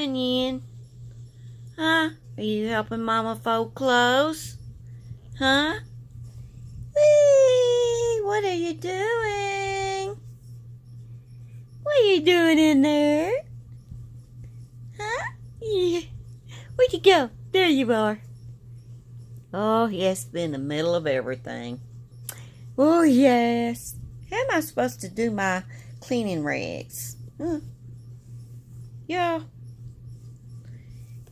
doing, Yin? Huh? Are you helping Mama fold clothes? Huh? Whee! What are you doing? What are you doing in there? Huh? Yeah. Where'd you go? There you are. Oh, yes, been in the middle of everything. Oh, yes. How am I supposed to do my cleaning rags? Huh? Yeah.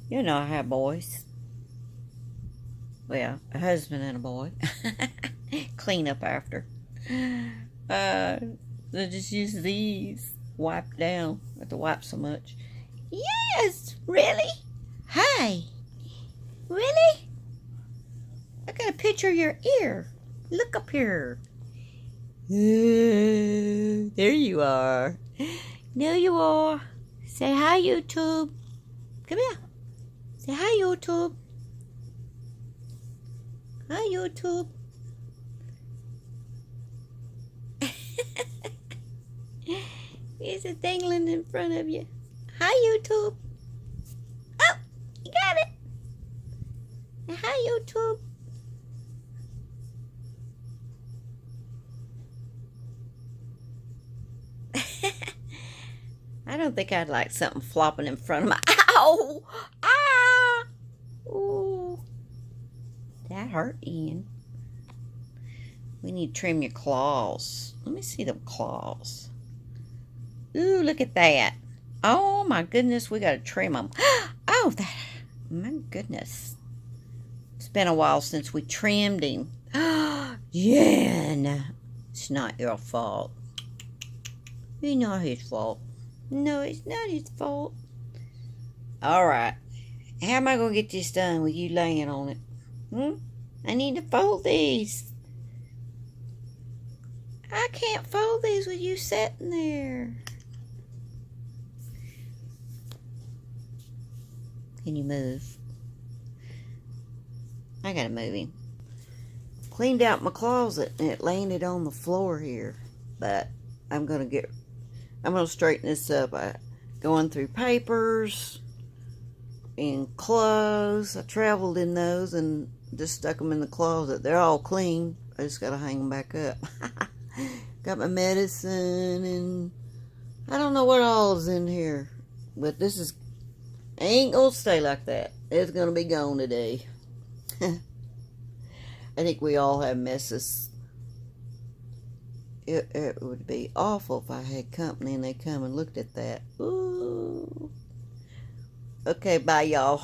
You know I have boys. Well, a husband and a boy. Clean up after. I just use these. Wipe down. I have to wipe so much. Yes, really? Hey, really? I got a picture of your ear. Look up here. There you are. There you are. Say hi, YouTube. Come here. Say hi, YouTube. Hi, YouTube. Here's a dangling in front of you. Hi, YouTube. Oh, you got it. Say hi, YouTube. I don't think I'd like something flopping in front of my... Ow! Ah! Ooh. That hurt, Ian. We need to trim your claws. Let me see them claws. Ooh, look at that. Oh, my goodness, we got to trim them. Oh, that... My goodness. It's been a while since we trimmed him. Jen, it's not your fault. It's not his fault. No, it's not his fault. All right. How am I going to get this done with you laying on it? I need to fold these. I can't fold these with you sitting there. Can you move? I gotta move him. Cleaned out my closet and it landed on the floor here. But I'm gonna straighten this up. Going through papers and clothes. I traveled in those and just stuck them in the closet. They're all clean. I just gotta hang them back up. Got my medicine and I don't know what all is in here. But this is ain't gonna stay like that. It's gonna be gone today. I think we all have messes. It would be awful if I had company and they come and looked at that. Ooh. Okay, bye y'all.